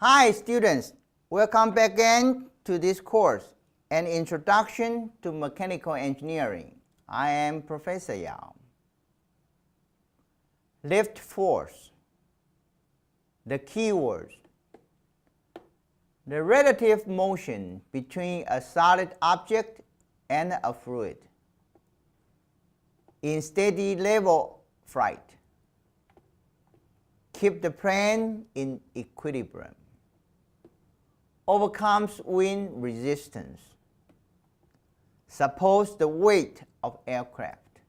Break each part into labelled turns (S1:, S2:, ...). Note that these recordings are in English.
S1: Hi students, welcome back again to this course, An Introduction to Mechanical Engineering. I am Professor Yao. Lift force. The keywords. The relative motion between a solid object and a fluid. In steady level flight. Keep the plane in equilibrium. Overcomes wind resistance. Supports the weight of aircraft.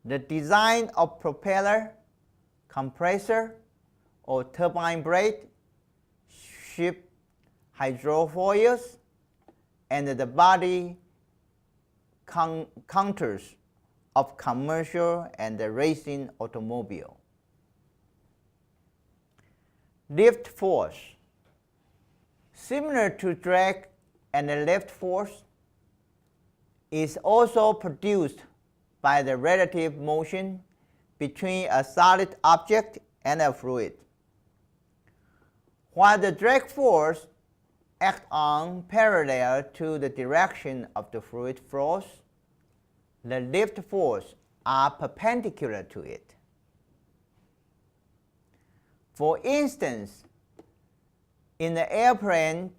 S1: The design of propeller, compressor, or turbine blade, ship hydrofoils, and the body contours of commercial and racing automobile. Lift force. Similar to drag and the lift force, is also produced by the relative motion between a solid object and a fluid. While the drag force acts on parallel to the direction of the fluid flows, the lift force are perpendicular to it. For instance, in the airplane,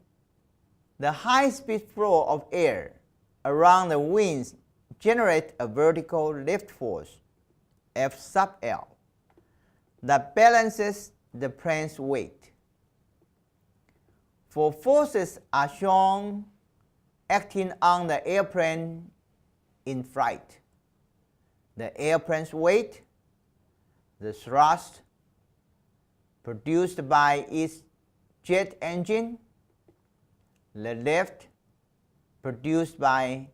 S1: the high-speed flow of air around the wings generates a vertical lift force, F sub L, that balances the plane's weight. Four forces are shown acting on the airplane in flight: the airplane's weight, the thrust produced by its jet engine, the lift produced by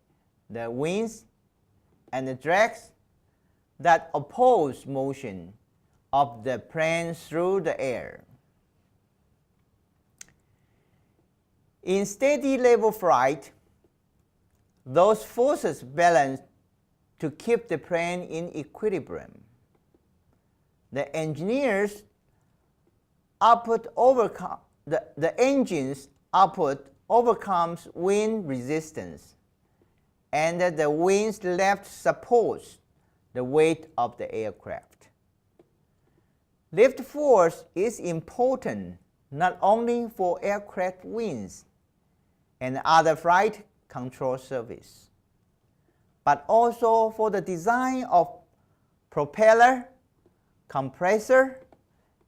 S1: the wings, and the drags that oppose motion of the plane through the air. In steady level flight, those forces balance to keep the plane in equilibrium. The engineers the engine's output overcomes wind resistance, and the wing's lift supports the weight of the aircraft. Lift force is important not only for aircraft wings and other flight control service, but also for the design of propeller, compressor,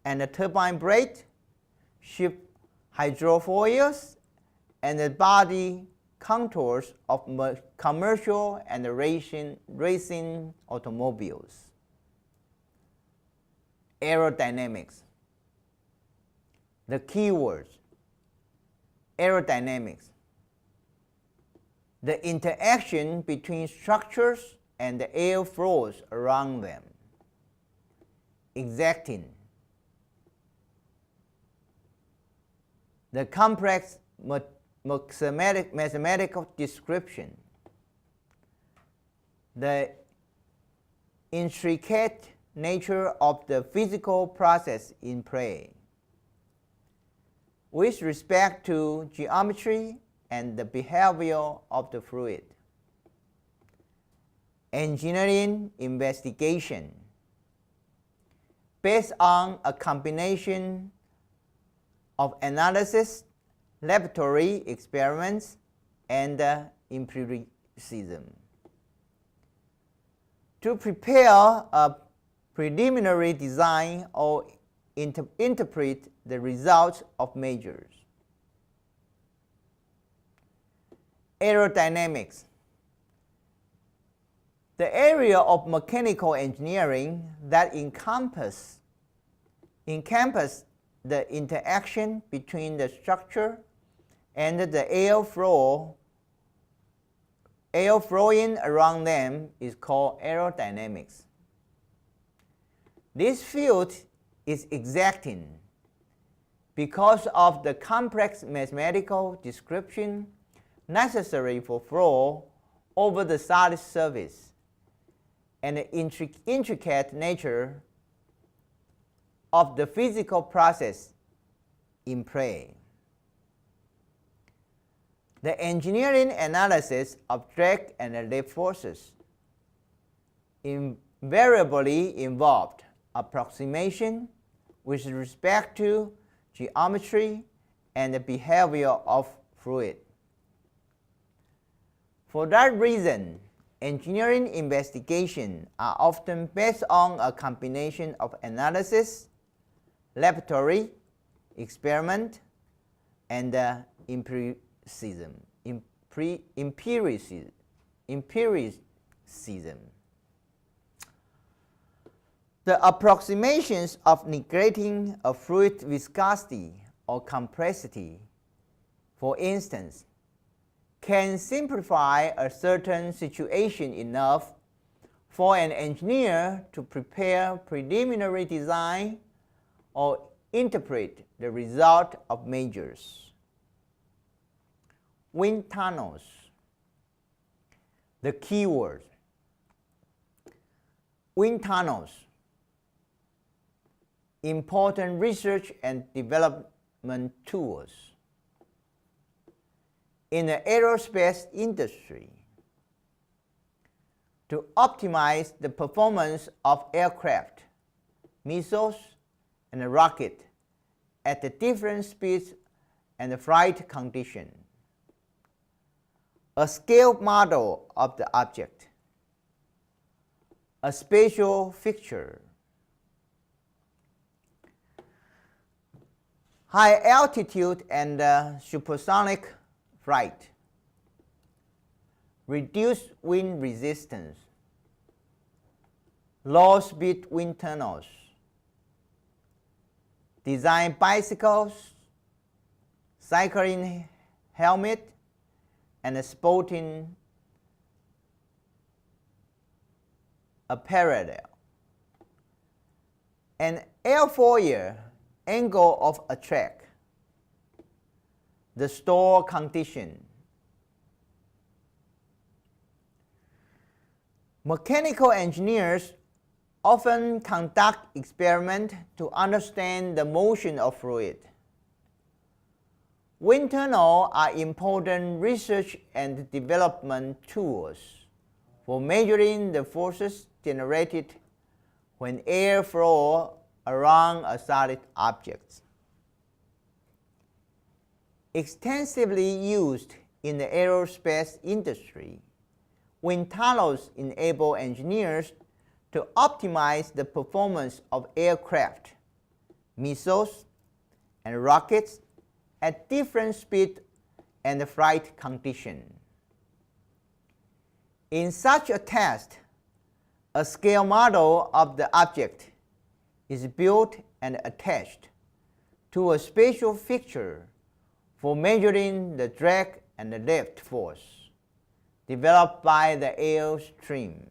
S1: and the turbine blade, ship hydrofoils, and the body contours of commercial and racing automobiles. Aerodynamics. The keywords. Aerodynamics. The interaction between structures and the air flows around them. Exacting. The complex mathematical description. The intricate nature of the physical process in play with respect to geometry and the behavior of the fluid. Engineering investigation based on a combination of analysis, laboratory experiments, and empiricism. To prepare a preliminary design or interpret the results of measures. Aerodynamics. The area of mechanical engineering that encompass the interaction between the structure and the air flowing around them is called aerodynamics. This field is exacting because of the complex mathematical description necessary for flow over the solid surface and the intricate nature of the physical process in play. The engineering analysis of drag and lift forces invariably involved approximation with respect to geometry and the behavior of fluid. For that reason, engineering investigations are often based on a combination of analysis, laboratory, experiment, and empiricism. The approximations of neglecting a fluid viscosity or compressivity, for instance, can simplify a certain situation enough for an engineer to prepare preliminary design or interpret the result of measures. Wind tunnels. The key word. Wind tunnels. Important research and development tools. In the aerospace industry, to optimize the performance of aircraft, missiles, and rockets at the different speeds and flight conditions. A scale model of the object. A spatial fixture. High altitude and supersonic flight. Reduced wind resistance. Low speed wind tunnels. Design bicycles, cycling helmet, and sporting apparel. An airfoil angle of attack. The stall condition. Mechanical engineers often conduct experiments to understand the motion of fluid. Wind tunnels are important research and development tools for measuring the forces generated when air flows around a solid object. Extensively used in the aerospace industry, wind tunnels enable engineers to optimize the performance of aircraft, missiles, and rockets at different speed and flight conditions. In such a test, a scale model of the object is built and attached to a spatial fixture for measuring the drag and the lift force developed by the airstream.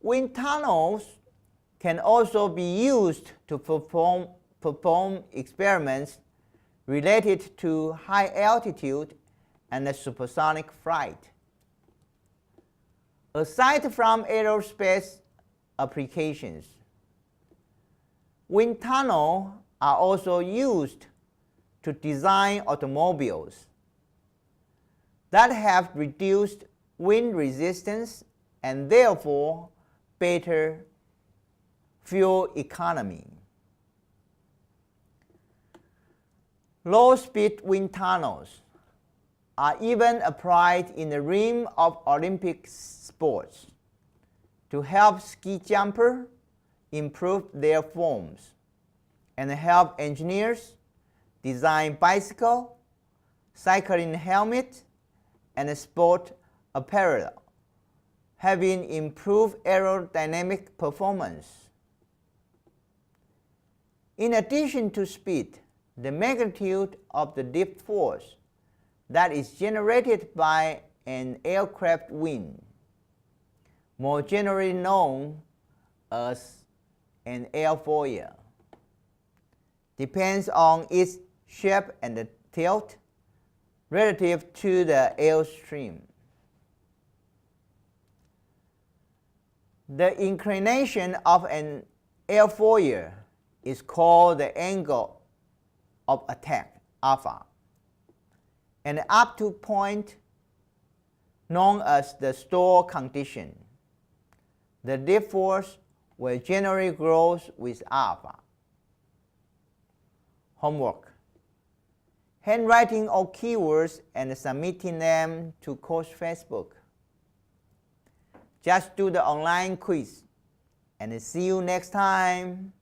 S1: Wind tunnels can also be used to perform experiments related to high altitude and supersonic flight. Aside from aerospace applications, wind tunnels are also used to design automobiles that have reduced wind resistance and therefore better fuel economy. Low-speed wind tunnels are even applied in the realm of Olympic sports to help ski jumpers improve their forms and help engineers design bicycle, cycling helmet, and sport apparel, having improved aerodynamic performance. In addition to speed, the magnitude of the lift force that is generated by an aircraft wing, more generally known as an airfoil, depends on its shape and the tilt relative to the airstream. The inclination of an airfoil is called the angle of attack, alpha, and up to point known as the stall condition. The lift force will generally grow with alpha. Homework. Handwriting all keywords and submitting them to Coach Facebook. Just do the online quiz and see you next time.